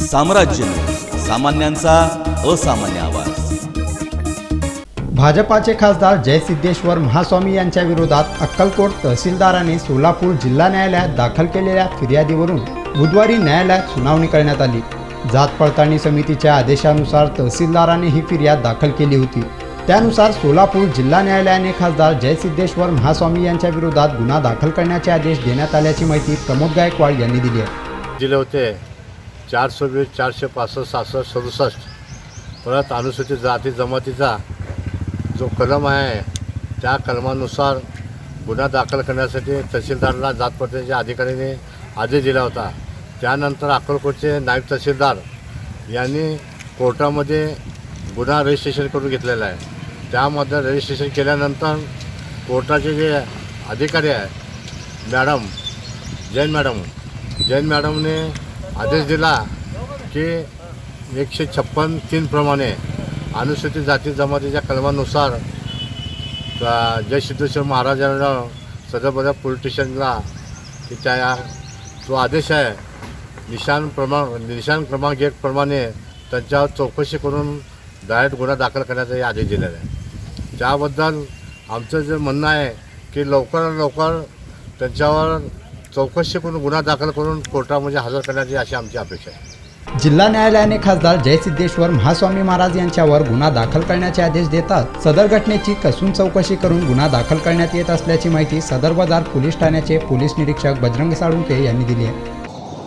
साम्राज्य न्यूज, सामान्यांचा असामान्य आवाज। भाजपाचे खासदार जयसिद्धेश्वर महास्वामी यांच्या विरोधात अक्कलकोट तहसीलदाराने सोलापूर जिल्हा न्यायालयात दाखल केलेल्या फिर्यादीवरून बुधवारी न्यायालयात सुनावणी करण्यात आली। जात पडताळणी समितीच्या आदेशानुसार तहसीलदाराने ही फिर्याद दाखल केली होती। त्यानुसार सोलापूर जिल्हा न्यायालयाने खासदार जयसिद्धेश्वर महास्वामी यांच्या विरोधात गुन्हा दाखल करण्याचे आदेश देण्यात आल्याची माहिती प्रमोद गायकवाड यांनी दिली आहे। दिले होते 420, 465, 66, 67 परत अनुसूचित जाती जमातीचा जो कलम आहे त्या कलमानुसार गुन्हा दाखल करण्यासाठी तहसीलदारला जात पडताळणीच्या अधिकाऱ्याने आदेश दिला होता। त्यानंतर अक्कलकोटचे नायब तहसीलदार यांनी कोर्टामध्ये गुन्हा रजिस्ट्रेशन करून घेतलेला आहे। त्यामध्ये रजिस्ट्रेशन केल्यानंतर कोर्टाचे जे अधिकारी आहे जैन मॅडमने आदेश दिला की 156(3) प्रमाणे अनुसूचित जाती जमातीच्या कलमानुसार जयसिद्धेश्वर महाराजांना सदर पोलीस स्टेशनला की त्या जो आदेश आहे निशाण क्रमांक 1 प्रमाणे त्यांच्यावर चौकशी करून डायरेक्ट गुन्हा दाखल करण्याचा आदेश दिलेला आहे। त्याबद्दल आमचं जे म्हणणं आहे की लवकरात लवकर त्यांच्यावर चौकशी करून गुन्हा दाखल करून कोर्टामध्ये हजर करण्याची अशी आमची अपेक्षा आहे। जिल्हा न्यायालयाने खासदार जयसिद्धेश्वर महास्वामी महाराज यांच्यावर गुन्हा दाखल करण्याचे आदेश देतात सदर घटनेची कसून चौकशी करून गुन्हा दाखल करण्यात येत असल्याची माहिती सदर बाजार पोलीस ठाण्याचे पोलीस निरीक्षक बजरंग साळुंके यांनी दिली आहे।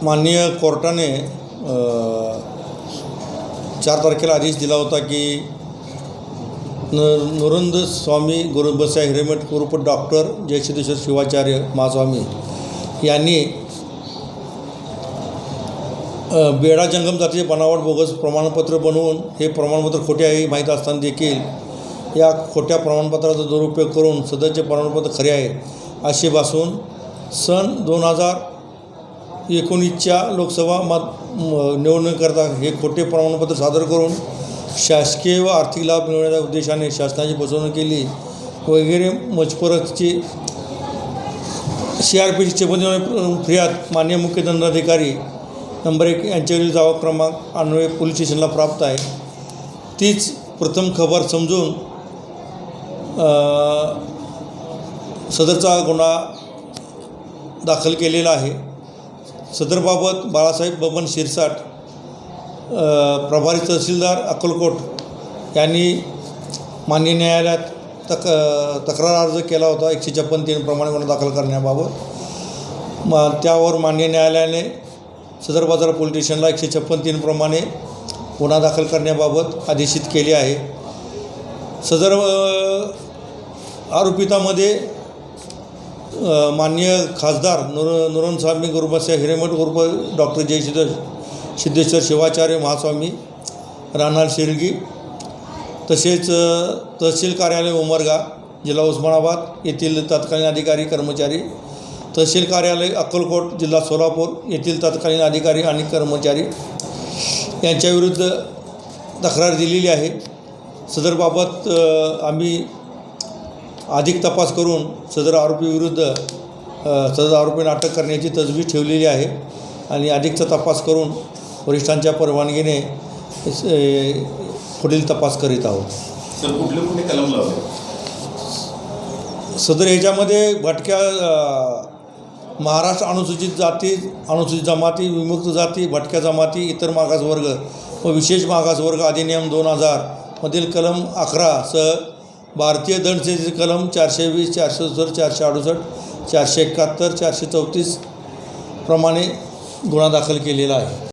माननीय कोर्टाने 4 तारखेला आदेश दिला होता की नरेंद्र स्वामी गुरुबसा हिरेमठ उर्फ डॉक्टर जयसिद्धेश्वर शिवाचार्य महास्वामी यांनी बेडा जंगम जातीचे बनावट बोगस प्रमाणपत्र बनवून हे प्रमाणपत्र खोटे आहे माहीत असताना देखील या खोट्या प्रमाणपत्राचा दुरुपयोग करून सदरचे प्रमाणपत्र खरे आहे असे भासून सन 2019च्या लोकसभा निवडणुकीकरता हे खोटे प्रमाणपत्र सादर करून शासकीय व आर्थिक लाभ मिळवण्याच्या उद्देशाने शासनाची फसवणूक केली वगैरे मजकुराची CRPC 56 फिर्याद माननीय मुख्य दंडाधिकारी नंबर 1 यांच्यावरील दावा क्रमांक अन्वये पोलीस स्टेशनला प्राप्त आहे। तीच प्रथम खबर समजून सदरचा गुन्हा दाखल केलेला आहे। सदरबाबत बाळासाहेब बबन शिरसाट प्रभारी तहसीलदार अक्कलकोट यांनी माननीय न्यायालयात तक्रार अर्ज केला होता 156(3) प्रमाणे गुन्हा दाखल करण्याबाबत। त्यावर माननीय न्यायालयाने सदर बाजार पोलीस स्टेशनला 156(3) प्रमाणे गुन्हा दाखल करण्याबाबत आदेशित केले आहे। सदर आरोपितामध्ये माननीय खासदार नरेंद्र स्वामी गुरुबसा हिरेमठ उर्फ डॉक्टर जयसिद्धेश्वर शिवाचार्य महास्वामी राहणार शिरगी तसेच तहसील कार्यालय उमरगा जिल्हा उस्मानाबाद येथील तत्कालीन अधिकारी कर्मचारी, तहसील कार्यालय अक्कलकोट जिल्हा सोलापूर येथील तत्कालीन अधिकारी आणि कर्मचारी यांच्याविरुद्ध तक्रार दिलेली आहे। सदरबाबत आम्ही अधिक तपास करून सदर आरोपींना अटक करण्याची तजवीज ठेवलेली आहे आणि अधिकचा तपास करून वरिष्ठांच्या परवानगीने पुढील तपास करीत आहोत। सर कुठले कलम लावले सदर ह्याच्यामध्ये भटक्या महाराष्ट्र अनुसूचित जाती, अनुसूचित जमाती, विमुक्त जाती, भटक्या जमाती, इतर मागासवर्ग व विशेष मागासवर्ग अधिनियम 2000 मधील कलम 11 सह भारतीय दंडसंहितेचे कलम 420, 470, 468, 471, 434 प्रमाणे गुन्हा दाखल केलेला आहे।